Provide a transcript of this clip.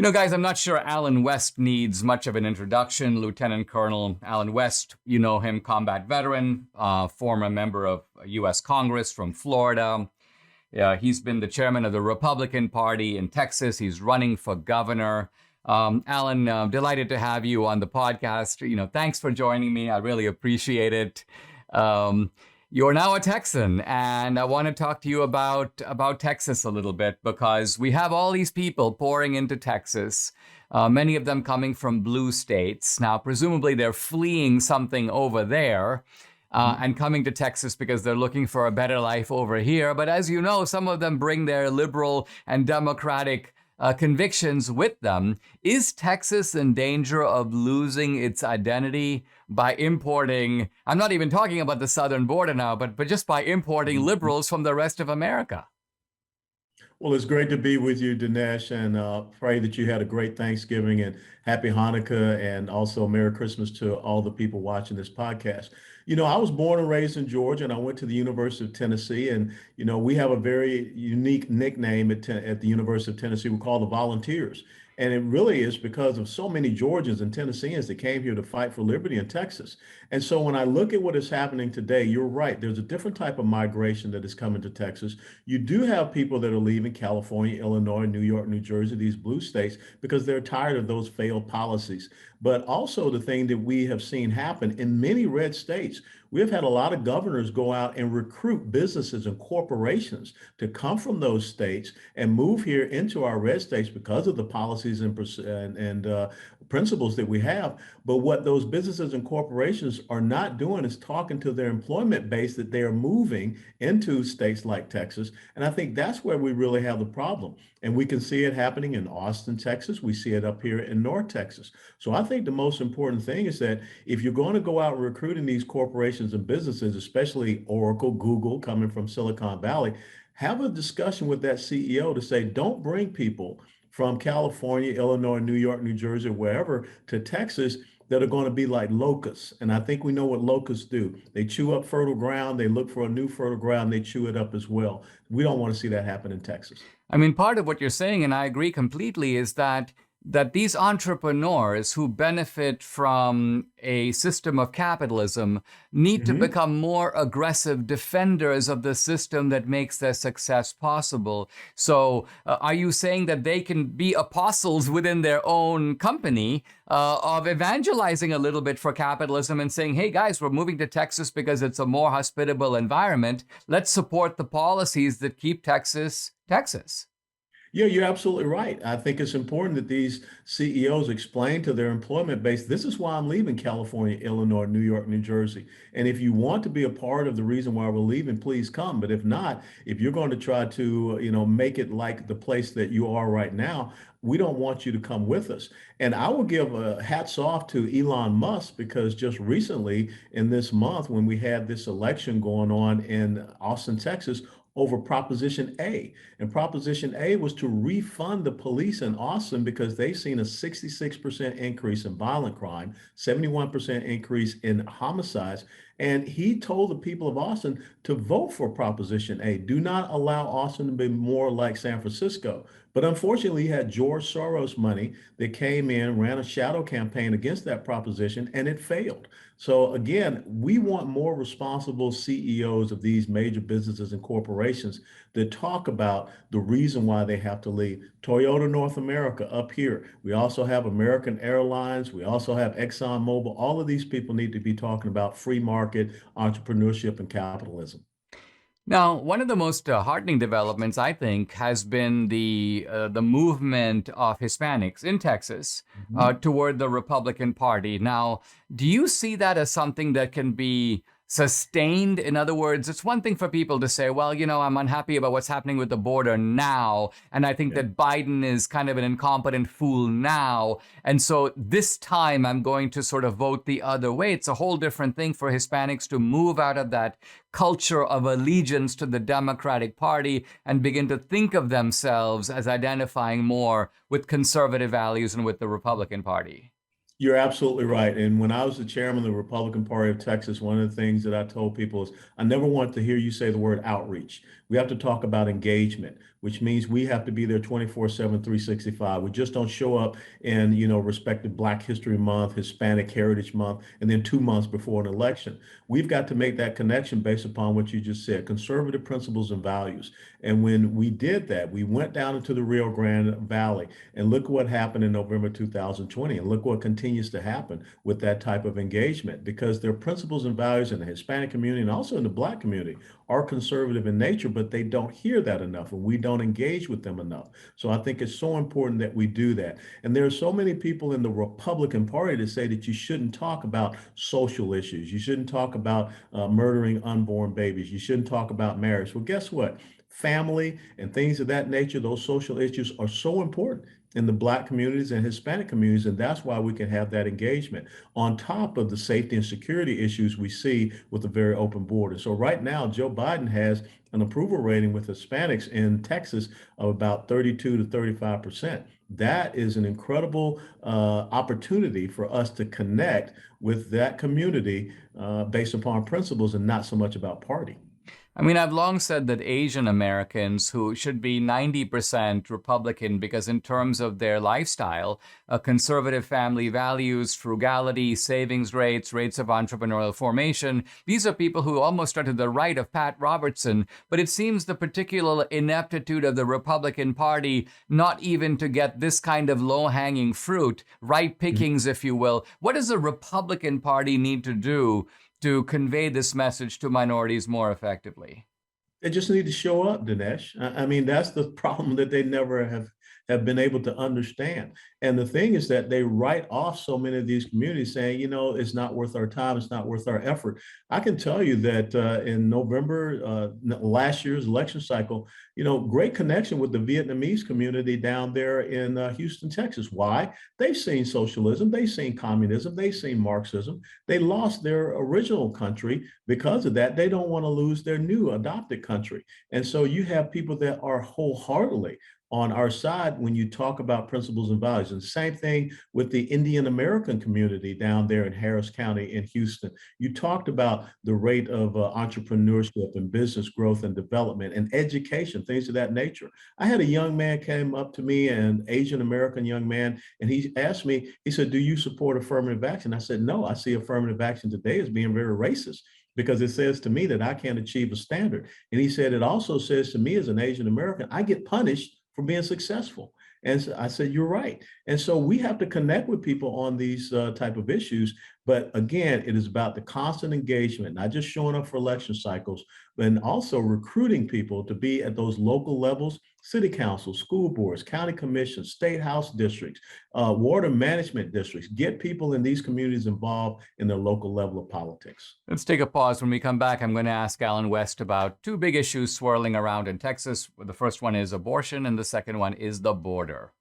Guys, I'm not sure Alan West needs much of an introduction. Lieutenant Colonel Alan West, you know him, combat veteran, former member of U.S. Congress from Florida. He's been the chairman of the Republican Party in Texas. He's running for governor. Alan, delighted to have you on the podcast. Thanks for joining me. I really appreciate it. You're now a Texan, and I want to talk to you about Texas a little bit, because we have all these people pouring into Texas, many of them coming from blue states. Now, presumably they're fleeing something over there and coming to Texas because they're looking for a better life over here. But as you know, some of them bring their liberal and democratic convictions with them. Is Texas in danger of losing its identity by importing, I'm not even talking about the southern border now, but just by importing liberals from the rest of America? Well, it's great to be with you, Dinesh, and pray that you had a great Thanksgiving and happy Hanukkah, and also Merry Christmas to all the people watching this podcast. I was born and raised in Georgia, and I went to the University of Tennessee, and we have a very unique nickname at the University of Tennessee. We call the Volunteers. And it really is because of so many Georgians and Tennesseans that came here to fight for liberty in Texas. And so when I look at what is happening today, you're right. There's a different type of migration that is coming to Texas. You do have people that are leaving California, Illinois, New York, New Jersey, these blue states, because they're tired of those failed policies. But also the thing that we have seen happen in many red states, we have had a lot of governors go out and recruit businesses and corporations to come from those states and move here into our red states because of the policies and principles that we have. But what those businesses and corporations are not doing is talking to their employment base that they are moving into states like Texas. And I think that's where we really have the problem. And we can see it happening in Austin, Texas. We see it up here in North Texas. So I think the most important thing is that if you're going to go out recruiting these corporations and businesses, especially Oracle, Google, coming from Silicon Valley, have a discussion with that CEO to say, don't bring people from California, Illinois, New York, New Jersey, wherever to Texas that are going to be like locusts. And I think we know what locusts do. They chew up fertile ground. They look for a new fertile ground. They chew it up as well. We don't want to see that happen in Texas. I mean, part of what you're saying, and I agree completely, is that these entrepreneurs who benefit from a system of capitalism need to become more aggressive defenders of the system that makes their success possible. So are you saying that they can be apostles within their own company of evangelizing a little bit for capitalism and saying, hey, guys, we're moving to Texas because it's a more hospitable environment. Let's support the policies that keep Texas, Texas. Yeah, you're absolutely right. I think it's important that these CEOs explain to their employment base, this is why I'm leaving California, Illinois, New York, New Jersey. And if you want to be a part of the reason why we're leaving, please come. But if not, if you're going to try to, make it like the place that you are right now, we don't want you to come with us. And I will give hats off to Elon Musk, because just recently in this month, when we had this election going on in Austin, Texas, over Proposition A. And Proposition A was to refund the police in Austin because they've seen a 66% increase in violent crime, 71% increase in homicides. And he told the people of Austin to vote for Proposition A. Do not allow Austin to be more like San Francisco. But unfortunately, you had George Soros money that came in, ran a shadow campaign against that proposition, and it failed. So again, we want more responsible CEOs of these major businesses and corporations that talk about the reason why they have to leave. Toyota North America up here. We also have American Airlines. We also have ExxonMobil. All of these people need to be talking about free market, entrepreneurship, and capitalism. Now, one of the most heartening developments, I think, has been the movement of Hispanics in Texas toward the Republican Party. Now, do you see that as something that can be sustained? In other words, it's one thing for people to say, well, I'm unhappy about what's happening with the border now, and I think that Biden is kind of an incompetent fool now, and so this time I'm going to sort of vote the other way. It's a whole different thing for Hispanics to move out of that culture of allegiance to the Democratic Party and begin to think of themselves as identifying more with conservative values and with the Republican Party. You're absolutely right. And when I was the chairman of the Republican Party of Texas, one of the things that I told people is I never want to hear you say the word outreach. We have to talk about engagement. which means we have to be there 24/7, 365. We just don't show up in, respective Black History Month, Hispanic Heritage Month, and then 2 months before an election. We've got to make that connection based upon what you just said, conservative principles and values. And when we did that, we went down into the Rio Grande Valley, and look what happened in November 2020, and look what continues to happen with that type of engagement, because their principles and values in the Hispanic community and also in the Black community are conservative in nature, but they don't hear that enough, and we don't engage with them enough. So I think it's so important that we do that. And there are so many people in the Republican Party that say that you shouldn't talk about social issues. You shouldn't talk about murdering unborn babies. You shouldn't talk about marriage. Well, guess what? Family and things of that nature, those social issues are so important in the Black communities and Hispanic communities, and that's why we can have that engagement on top of the safety and security issues we see with a very open border. So right now, Joe Biden has an approval rating with Hispanics in Texas of about 32 to 35%. That is an incredible opportunity for us to connect with that community based upon principles and not so much about party. I mean, I've long said that Asian Americans who should be 90% Republican because in terms of their lifestyle, conservative family values, frugality, savings rates, rates of entrepreneurial formation, these are people who almost are to the right of Pat Robertson. But it seems the particular ineptitude of the Republican Party not even to get this kind of low-hanging fruit, ripe pickings, if you will. What does the Republican Party need to do to convey this message to minorities more effectively? They just need to show up, Dinesh. I mean, that's the problem that they never have been able to understand. And the thing is that they write off so many of these communities saying, it's not worth our time, it's not worth our effort. I can tell you that in November, last year's election cycle, great connection with the Vietnamese community down there in Houston, Texas. Why? They've seen socialism, they've seen communism, they've seen Marxism. They lost their original country because of that. They don't want to lose their new adopted country. And so you have people that are wholeheartedly on our side when you talk about principles and values. And same thing with the Indian American community down there in Harris County in Houston. You talked about the rate of entrepreneurship and business growth and development and education, things of that nature. I had a young man came up to me, an Asian American young man, and he asked me, he said, "Do you support affirmative action?" I said, "No, I see affirmative action today as being very racist, because it says to me that I can't achieve a standard." And he said, "It also says to me as an Asian American, I get punished for being successful." And so I said, "You're right." And so we have to connect with people on these type of issues. But again, it is about the constant engagement, not just showing up for election cycles, but also recruiting people to be at those local levels, city councils, school boards, county commissions, state house districts, water management districts. Get people in these communities involved in their local level of politics. Let's take a pause. When we come back, I'm going to ask Alan West about two big issues swirling around in Texas. The first one is abortion, and the second one is the border.